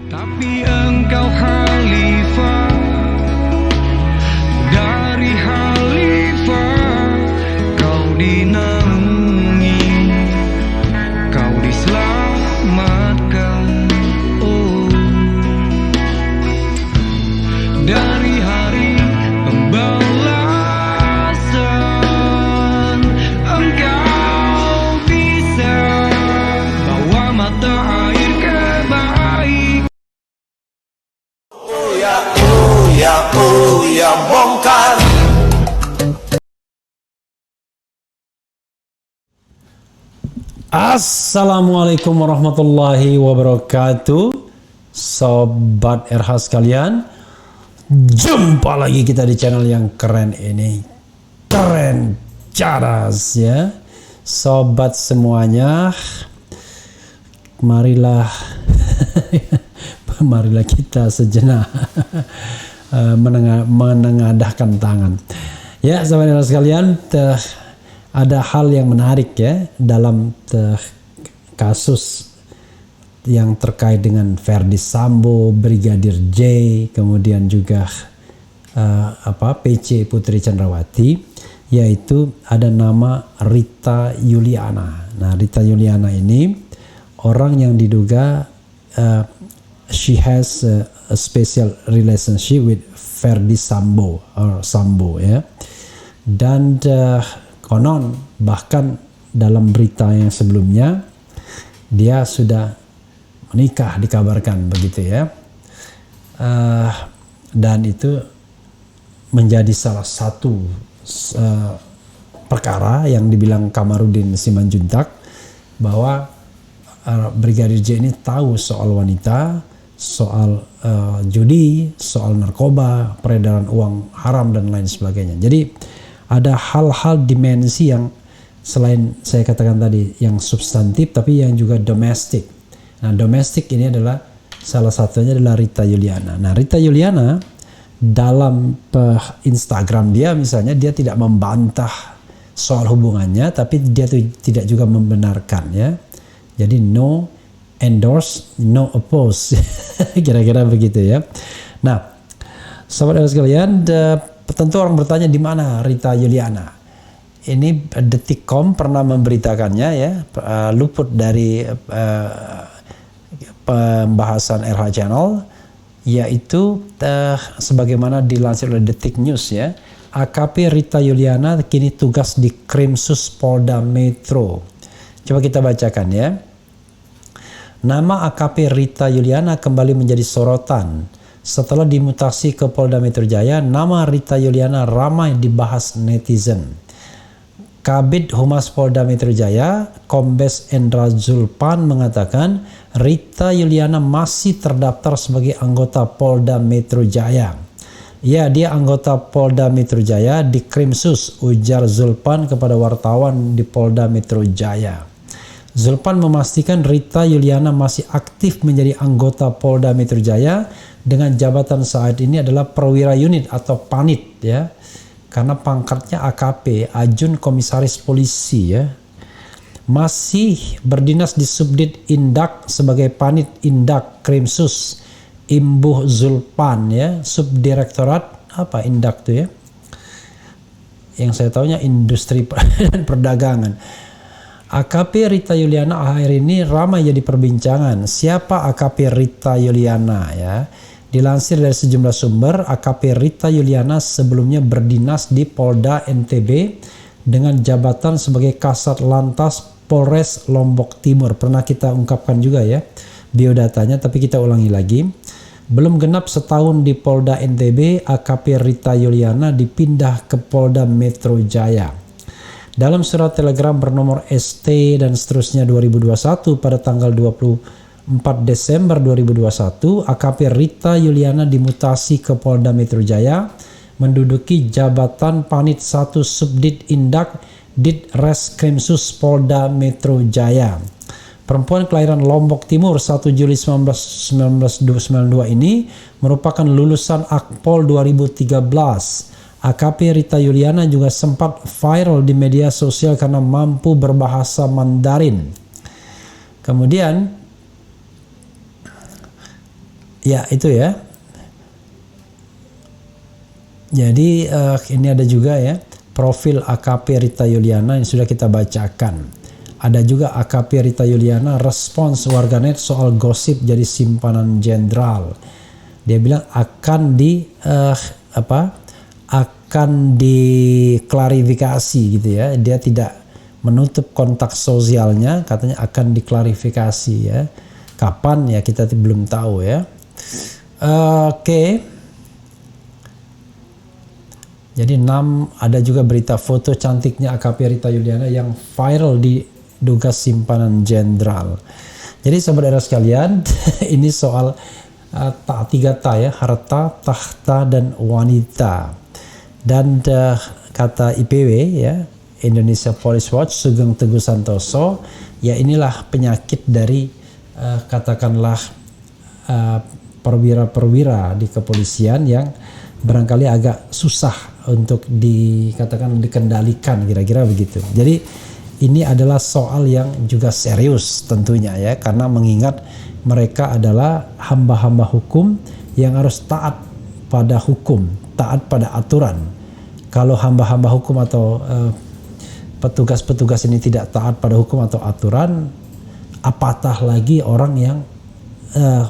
Tapi engkau khalifah dari khalifah, kau dinaungi, kau diselamatkan. Oh, dari hari pembalasan engkau bisa bawa mata air kebaikan. Ya bongkar. Assalamualaikum warahmatullahi wabarakatuh, sobat RH sekalian. Jumpa lagi kita di channel yang keren ini, keren cadas ya, sobat semuanya. Marilah marilah kita sejenak menengadahkan tangan. Ya, sobat RH sekalian, ada hal yang menarik ya dalam kasus yang terkait dengan Verdi Sambo, Brigadir J, kemudian juga PC Putri Chandrawati, yaitu ada nama Rita Yuliana. Nah, Rita Yuliana ini orang yang diduga she has a special relationship with Verdi Sambo ya, dan konon bahkan dalam berita yang sebelumnya dia sudah menikah, dikabarkan begitu ya, dan itu menjadi salah satu perkara yang dibilang Kamarudin Simanjuntak bahwa Brigadir J ini tahu soal wanita, soal judi, soal narkoba, peredaran uang haram dan lain sebagainya. Jadi ada hal-hal dimensi yang selain saya katakan tadi yang substantif, tapi yang juga domestik. Nah, domestik ini adalah salah satunya adalah Rita Yuliana. Nah, Rita Yuliana dalam Instagram dia misalnya, dia tidak membantah soal hubungannya, tapi dia tidak juga membenarkan ya. Jadi no endorse, no oppose, kira-kira begitu ya. Nah, sobat sekalian, tentu orang bertanya di mana Rita Yuliana. Ini Detikcom pernah memberitakannya ya, luput dari pembahasan RH Channel, yaitu sebagaimana dilansir oleh Detik News ya. AKP Rita Yuliana kini tugas di Krimsus Polda Metro. Coba kita bacakan ya. Nama AKP Rita Yuliana kembali menjadi sorotan. Setelah dimutasi ke Polda Metro Jaya, nama Rita Yuliana ramai dibahas netizen. Kabid Humas Polda Metro Jaya, Kombes Endra Zulpan mengatakan Rita Yuliana masih terdaftar sebagai anggota Polda Metro Jaya. Ya, dia anggota Polda Metro Jaya di Krimsus, ujar Zulpan kepada wartawan di Polda Metro Jaya. Zulpan memastikan Rita Yuliana masih aktif menjadi anggota Polda Metro Jaya dengan jabatan saat ini adalah perwira unit atau panit ya, karena pangkatnya AKP, Ajun Komisaris Polisi ya. Masih berdinas di Subdit Indak sebagai panit Indak Krimsus. Imbuh Zulpan ya, Subdirektorat apa Indak tuh ya, yang saya tahunya Industri dan Perdagangan. AKP Rita Yuliana akhir ini ramai jadi perbincangan. Siapa AKP Rita Yuliana ya? Dilansir dari sejumlah sumber, AKP Rita Yuliana sebelumnya berdinas di Polda NTB dengan jabatan sebagai Kasat Lantas Polres Lombok Timur. Pernah kita ungkapkan juga ya biodatanya, tapi kita ulangi lagi. Belum genap setahun di Polda NTB, AKP Rita Yuliana dipindah ke Polda Metro Jaya. Dalam surat telegram bernomor ST dan seterusnya 2021 pada tanggal 24 Desember 2021, AKP Rita Yuliana dimutasi ke Polda Metro Jaya, menduduki jabatan Panit 1 Subdit Indak Ditreskrimsus Polda Metro Jaya. Perempuan kelahiran Lombok Timur 1 Juli 1992 ini merupakan lulusan Akpol 2013. AKP Rita Yuliana juga sempat viral di media sosial karena mampu berbahasa Mandarin. Kemudian Ya, itu ya. Jadi ini ada juga ya profil AKP Rita Yuliana yang sudah kita bacakan. Ada juga AKP Rita Yuliana respons warganet soal gosip jadi simpanan jenderal. Dia bilang akan diklarifikasi gitu ya. Dia tidak menutup kontak sosialnya, katanya akan diklarifikasi ya. Kapan ya kita belum tahu ya. Oke. Jadi 6, ada juga berita foto cantiknya AKP Rita Yuliana yang viral diduga simpanan jenderal. Jadi saudara sekalian, ini soal 3T ya, harta, tahta, dan wanita. Dan kata IPW ya, Indonesia Police Watch, Sugeng Teguh Santoso, ya inilah penyakit dari katakanlah perwira-perwira di kepolisian yang barangkali agak susah untuk dikendalikan, kira-kira begitu. Jadi ini adalah soal yang juga serius tentunya ya, karena mengingat mereka adalah hamba-hamba hukum yang harus taat pada hukum, taat pada aturan. Kalau hamba-hamba hukum atau petugas-petugas ini tidak taat pada hukum atau aturan, apatah lagi orang yang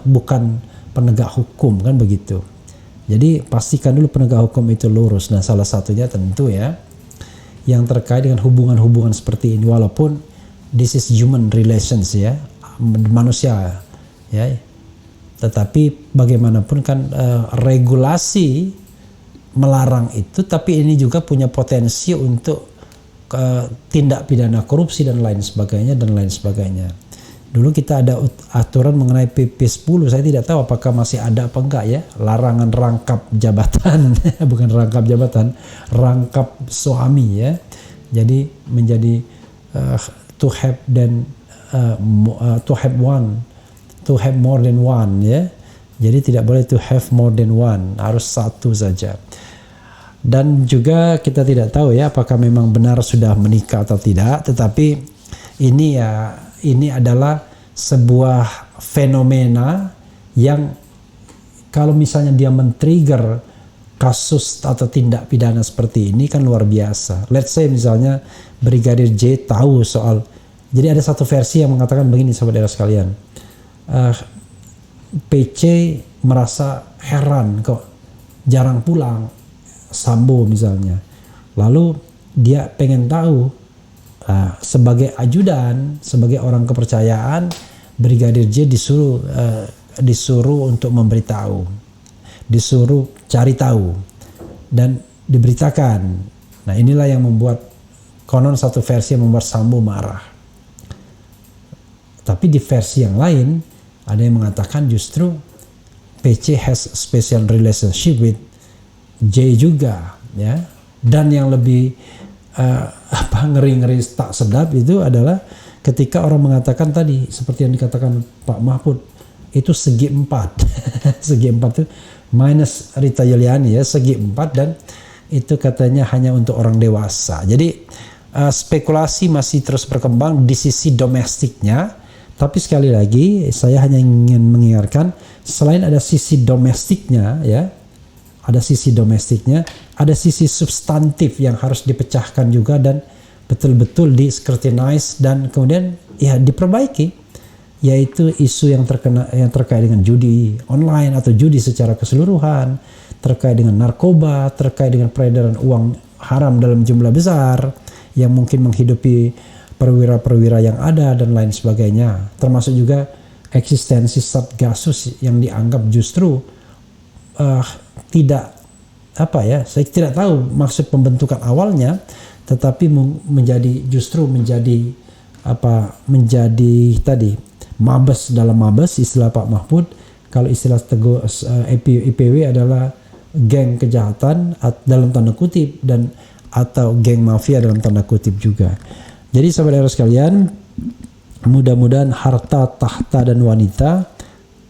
bukan penegak hukum, kan begitu. Jadi pastikan dulu penegak hukum itu lurus. Nah, salah satunya tentu ya yang terkait dengan hubungan-hubungan seperti ini, walaupun this is human relations ya, manusia ya. Tetapi bagaimanapun kan regulasi melarang itu, tapi ini juga punya potensi untuk tindak pidana korupsi dan lain sebagainya. Dulu kita ada aturan mengenai PP 10, saya tidak tahu apakah masih ada apa enggak ya, larangan rangkap jabatan, bukan rangkap jabatan, rangkap suami ya. Jadi menjadi to have more than one ya. Jadi tidak boleh to have more than one, harus satu saja. Dan juga kita tidak tahu ya apakah memang benar sudah menikah atau tidak, tetapi ini adalah sebuah fenomena yang kalau misalnya dia men-trigger kasus atau tindak pidana seperti ini kan luar biasa. Let's say misalnya Brigadir J tahu soal, jadi ada satu versi yang mengatakan begini saudara sekalian, PC merasa heran kok jarang pulang Sambo misalnya, lalu dia pengen tahu. Sebagai ajudan, sebagai orang kepercayaan, Brigadir J disuruh untuk memberitahu, disuruh cari tahu dan diberitakan. Nah, inilah yang membuat konon satu versi yang membuat Sambo marah. Tapi di versi yang lain ada yang mengatakan justru PC has special relationship with J juga ya. Dan yang lebih ngeri-ngeri tak sedap itu adalah ketika orang mengatakan tadi seperti yang dikatakan Pak Mahfud itu segi 4 segi 4 itu minus Rita Yuliana ya, segi 4, dan itu katanya hanya untuk orang dewasa. Jadi spekulasi masih terus berkembang di sisi domestiknya, tapi sekali lagi saya hanya ingin mengingatkan, selain ada sisi domestiknya ya, ada sisi domestiknya, ada sisi substantif yang harus dipecahkan juga dan betul-betul di-scrutinize dan kemudian ya diperbaiki, yaitu isu yang terkait dengan judi online atau judi secara keseluruhan, terkait dengan narkoba, terkait dengan peredaran uang haram dalam jumlah besar yang mungkin menghidupi perwira-perwira yang ada dan lain sebagainya, termasuk juga eksistensi Satgasus yang dianggap justru tidak saya tidak tahu maksud pembentukan awalnya, tetapi menjadi tadi mabes dalam mabes, istilah Pak Mahfud. Kalau istilah Teguh IPW adalah geng kejahatan dalam tanda kutip dan atau geng mafia dalam tanda kutip juga. Jadi saudara sekalian, mudah-mudahan harta, tahta, dan wanita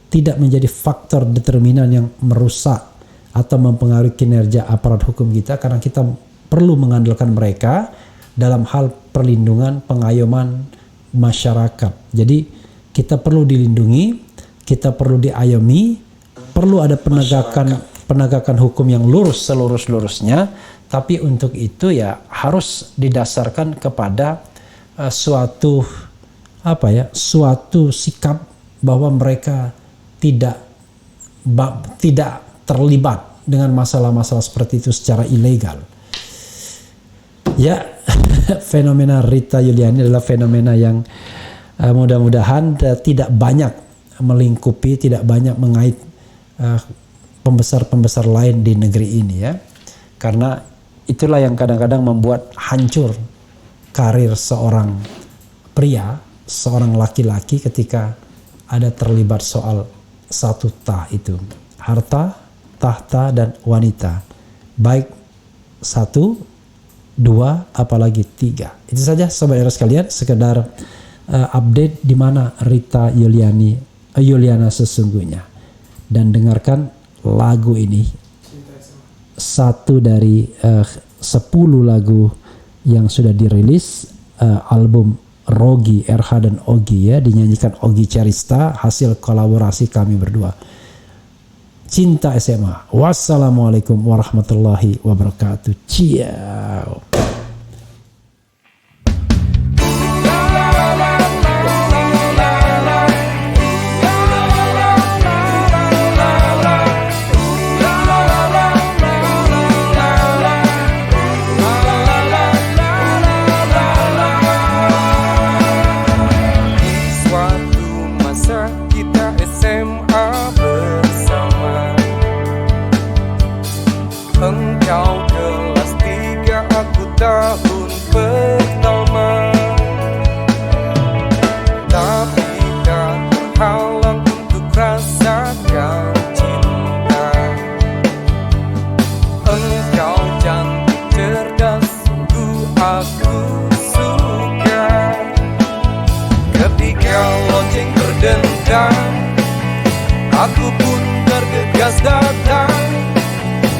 tidak menjadi faktor determinan yang merusak atau mempengaruhi kinerja aparat hukum kita, karena kita perlu mengandalkan mereka dalam hal perlindungan, pengayoman masyarakat. Jadi kita perlu dilindungi, kita perlu diayomi, perlu ada penegakan hukum yang lurus selurus-lurusnya, tapi untuk itu ya harus didasarkan kepada suatu sikap bahwa mereka tidak terlibat dengan masalah-masalah seperti itu secara ilegal. Ya, fenomena Rita Yuliani adalah fenomena yang mudah-mudahan tidak banyak melingkupi, tidak banyak mengait pembesar-pembesar lain di negeri ini ya. Karena itulah yang kadang-kadang membuat hancur karir seorang pria, seorang laki-laki ketika ada terlibat soal satu itu. Harta, tahta, dan wanita. Baik satu, dua, apalagi tiga. Itu saja sobat era sekalian, sekedar update di mana Rita Yuliana sesungguhnya. Dan dengarkan lagu ini, satu dari 10 lagu yang sudah dirilis album Rogi, RH dan Ogi ya, dinyanyikan Ogi Cerista, hasil kolaborasi kami berdua. Cinta SMA. Wassalamualaikum warahmatullahi wabarakatuh. Ciao. Engkau kelas 3, aku tahun pertama, tapi tak terhalang untuk rasakan cinta. Engkau cantik, cerdas, sungguh aku suka. Ketika lonceng berdendang, aku pun tergegas datang.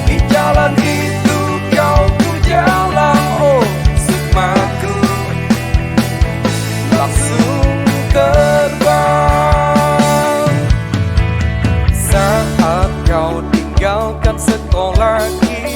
Di jalan itu kau ku jalan, oh sukmaku langsung terbang. Saat kau tinggalkan sekolah kita,